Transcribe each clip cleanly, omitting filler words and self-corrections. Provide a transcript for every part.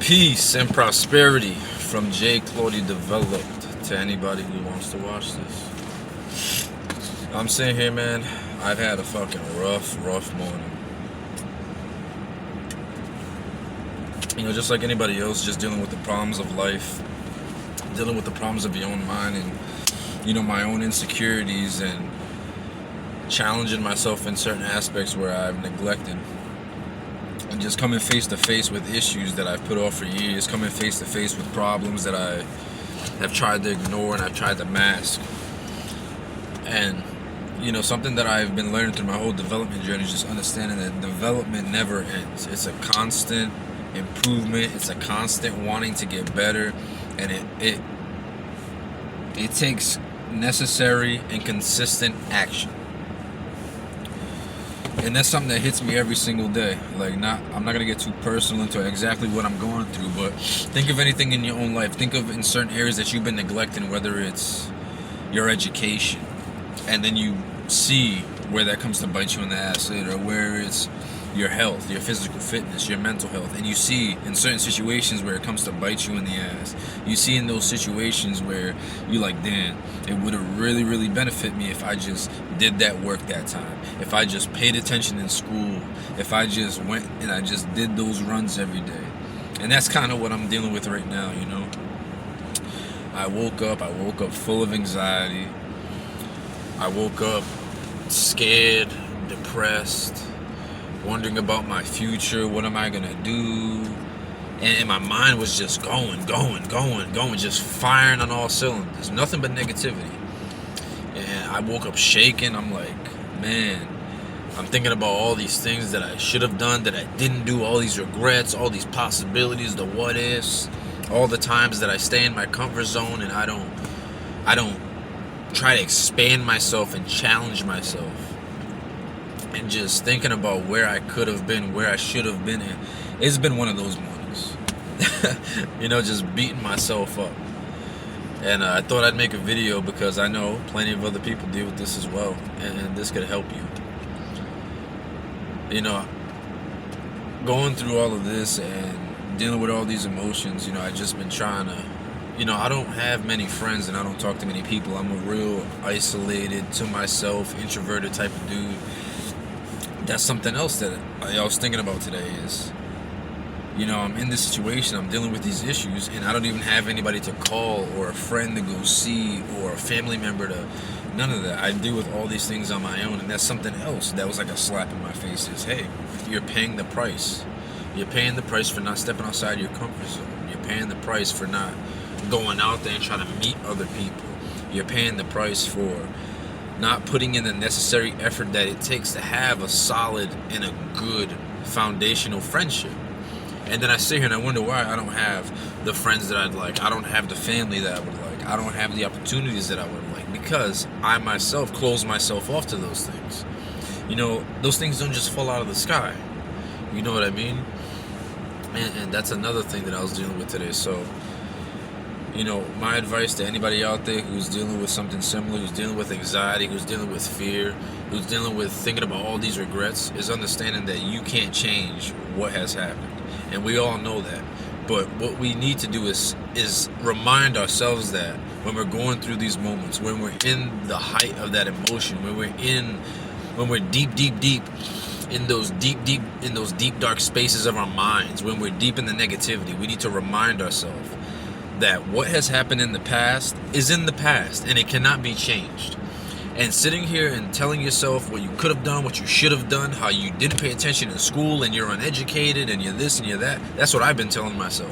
Peace and prosperity from J. Claudia Developed to anybody who wants to watch this. I'm sitting here, man. I've had a fucking rough morning. Just like anybody else, just dealing with the problems of life, dealing with the problems of your own mind and, my own insecurities and challenging myself in certain aspects where I've neglected. And just coming face to face with issues that I've put off for years, coming face to face with problems that I have tried to ignore and I've tried to mask. And, something that I've been learning through my whole development journey is just understanding that development never ends. It's a constant improvement. It's a constant wanting to get better. And it takes necessary and consistent action. And that's something that hits me every single day. I'm not gonna get too personal into exactly what I'm going through, but think of anything in your own life. Think of in certain areas that you've been neglecting, whether it's your education, and then you see where that comes to bite you in the ass later, where it's your health, your physical fitness, your mental health, and you see in certain situations where it comes to bite you in the ass. You see in those situations where you're like, damn, it would have really benefit me if I just did that work that time, if I just paid attention in school, if I just went and I just did those runs every day. And that's kind of what I'm dealing with right now. I woke up full of anxiety. I woke up scared, depressed, wondering about my future. What am I gonna do? And my mind was just going, just firing on all cylinders. Nothing but negativity. And I woke up shaking. I'm like, man, I'm thinking about all these things that I should have done, that I didn't do, all these regrets, all these possibilities, the what ifs, all the times that I stay in my comfort zone and I don't try to expand myself and challenge myself. And just thinking about where I could have been, where I should have been. It's been one of those mornings. Just beating myself up. And I thought I'd make a video because I know plenty of other people deal with this as well. And this could help you. Going through all of this and dealing with all these emotions, I just been trying to, I don't have many friends and I don't talk to many people. I'm a real isolated, to myself, introverted type of dude. That's something else that I was thinking about today is, I'm in this situation, I'm dealing with these issues, and I don't even have anybody to call or a friend to go see or a family member to, none of that. I deal with all these things on my own, and that's something else that was like a slap in my face is, hey, you're paying the price. You're paying the price for not stepping outside your comfort zone. You're paying the price for not going out there and trying to meet other people. You're paying the price for not putting in the necessary effort that it takes to have a solid and a good foundational friendship. And then I sit here and I wonder why I don't have the friends that I'd like. I don't have the family that I would like. I don't have the opportunities that I would like because I myself close myself off to those things. Those things don't just fall out of the sky. You know what I mean? And that's another thing that I was dealing with today. So, my advice to anybody out there who's dealing with something similar, who's dealing with anxiety, who's dealing with fear, who's dealing with thinking about all these regrets, is understanding that you can't change what has happened. And we all know that. But what we need to do is remind ourselves that when we're going through these moments, when we're in the height of that emotion, when we're deep in those deep dark spaces of our minds, when we're deep in the negativity, we need to remind ourselves that what has happened in the past is in the past and it cannot be changed. And sitting here and telling yourself what you could have done, what you should have done, how you didn't pay attention in school and you're uneducated and you're this and you're that, that's what I've been telling myself.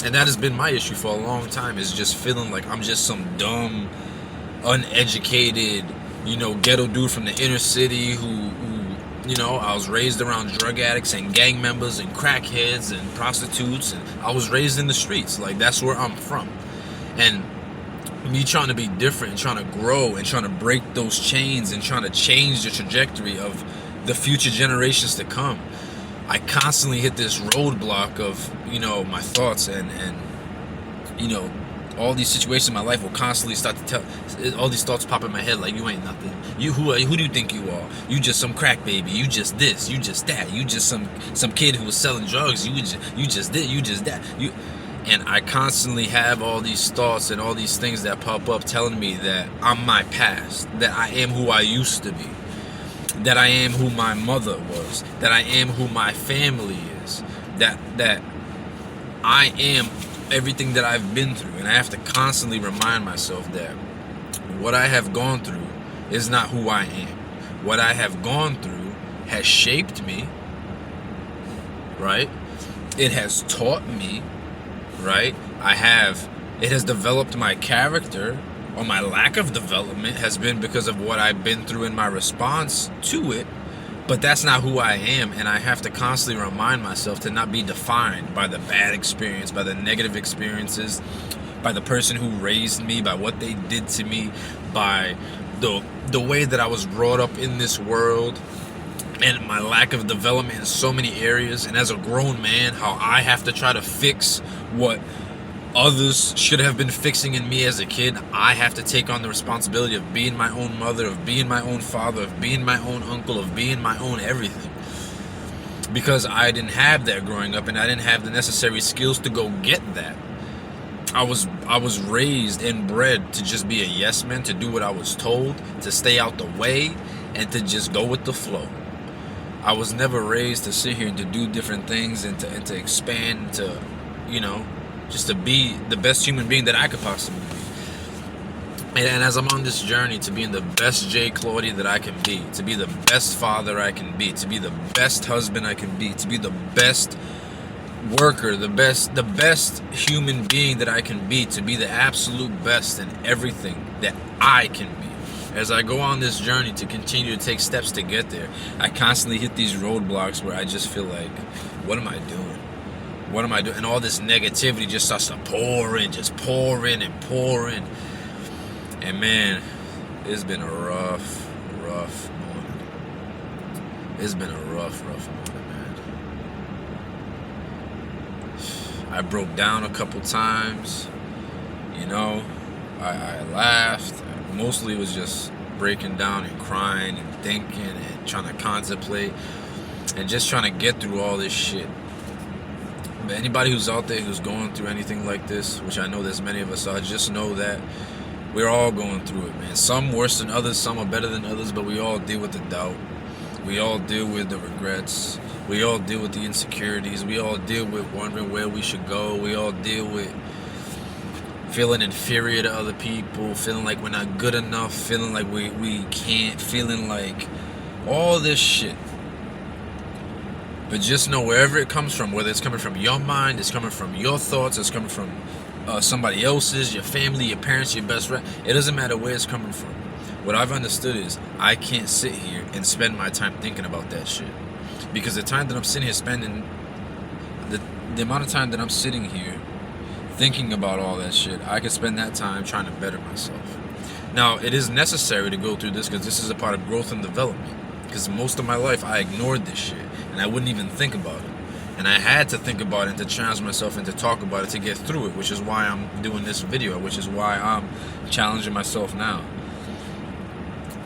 And that has been my issue for a long time, is just feeling like I'm just some dumb, uneducated, ghetto dude from the inner city who I was raised around drug addicts and gang members and crackheads and prostitutes, and I was raised in the streets. Like, that's where I'm from. And me trying to be different and trying to grow and trying to break those chains and trying to change the trajectory of the future generations to come, I constantly hit this roadblock of, my thoughts and all these situations in my life will constantly start to tell, all these thoughts pop in my head like, you ain't nothing. Who do you think you are? You just some crack baby. You just this. You just that. You just some kid who was selling drugs. You just this. You just that. And I constantly have all these thoughts and all these things that pop up telling me that I'm my past, that I am who I used to be, that I am who my mother was, that I am who my family is, that I am everything that I've been through. And I have to constantly remind myself that what I have gone through is not who I am. What I have gone through has shaped me, right? It has taught me, right? It has developed my character, or my lack of development has been because of what I've been through in my response to it. But that's not who I am, and I have to constantly remind myself to not be defined by the bad experience, by the negative experiences, by the person who raised me, by what they did to me, by the way that I was brought up in this world, and my lack of development in so many areas. And as a grown man, how I have to try to fix what others should have been fixing in me as a kid. I have to take on the responsibility of being my own mother, of being my own father, of being my own uncle, of being my own everything. Because I didn't have that growing up, and I didn't have the necessary skills to go get that. I was raised and bred to just be a yes man, to do what I was told, to stay out the way, and to just go with the flow. I was never raised to sit here and to do different things and to expand, to, just to be the best human being that I could possibly be. And as I'm on this journey to being the best Jay Claudia that I can be, to be the best father I can be, to be the best husband I can be, to be the best worker, the best human being that I can be, to be the absolute best in everything that I can be. As I go on this journey to continue to take steps to get there, I constantly hit these roadblocks where I just feel like, what am I doing? What am I doing? And all this negativity just starts to pour in and pour in. And man, it's been a rough morning. It's been a rough morning, man. I broke down a couple times, I laughed. Mostly it was just breaking down and crying and thinking and trying to contemplate and just trying to get through all this shit. But anybody who's out there who's going through anything like this, which I know there's many of us are, just know that we're all going through it, man. Some worse than others, some are better than others, but we all deal with the doubt. We all deal with the regrets. We all deal with the insecurities. We all deal with wondering where we should go. We all deal with feeling inferior to other people, feeling like we're not good enough, feeling like we can't, feeling like all this shit. But just know wherever it comes from, whether it's coming from your mind, it's coming from your thoughts, it's coming from somebody else's, your family, your parents, your best friend, it doesn't matter where it's coming from. What I've understood is I can't sit here and spend my time thinking about that shit. Because the time that I'm sitting here spending, the amount of time that I'm sitting here thinking about all that shit, I could spend that time trying to better myself. Now, it is necessary to go through this because this is a part of growth and development. Because most of my life, I ignored this shit, and I wouldn't even think about it. And I had to think about it and to challenge myself and to talk about it to get through it, which is why I'm doing this video, which is why I'm challenging myself now.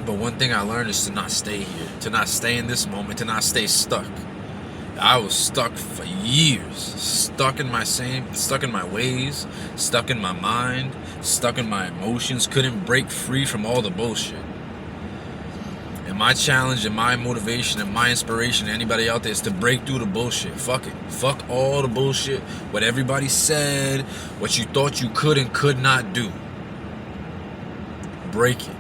But one thing I learned is to not stay here, to not stay in this moment, to not stay stuck. I was stuck for years, stuck in my ways, stuck in my mind, stuck in my emotions, couldn't break free from all the bullshit. And my challenge and my motivation and my inspiration to anybody out there is to break through the bullshit. Fuck it. Fuck all the bullshit, what everybody said, what you thought you could and could not do. Break it.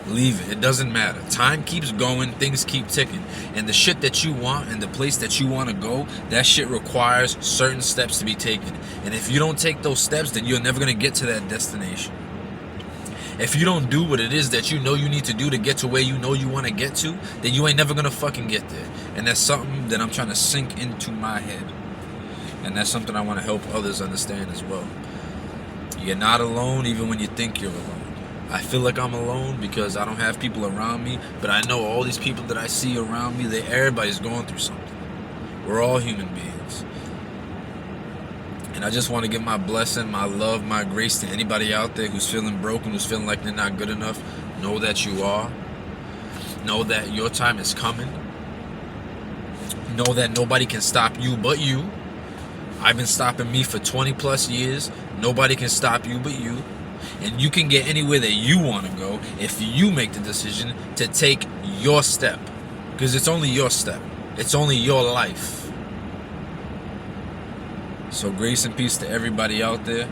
Leave it. It doesn't matter. Time keeps going. Things keep ticking. And the shit that you want and the place that you want to go, that shit requires certain steps to be taken. And if you don't take those steps, then you're never going to get to that destination. If you don't do what it is that you know you need to do to get to where you know you want to get to, then you ain't never going to fucking get there. And that's something that I'm trying to sink into my head. And that's something I want to help others understand as well. You're not alone even when you think you're alone. I feel like I'm alone because I don't have people around me, but I know all these people that I see around me, everybody's going through something. We're all human beings. And I just want to give my blessing, my love, my grace to anybody out there who's feeling broken, who's feeling like they're not good enough. Know that you are. Know that your time is coming. Know that nobody can stop you but you. I've been stopping me for 20 plus years. Nobody can stop you but you. And you can get anywhere that you want to go if you make the decision to take your step. Because it's only your step. It's only your life. So grace and peace to everybody out there.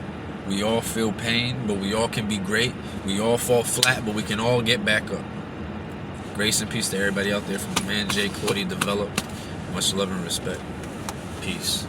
We all feel pain, but we all can be great. We all fall flat, but we can all get back up. Grace and peace to everybody out there. From the man Jay, Claudia Develop. Much love and respect. Peace.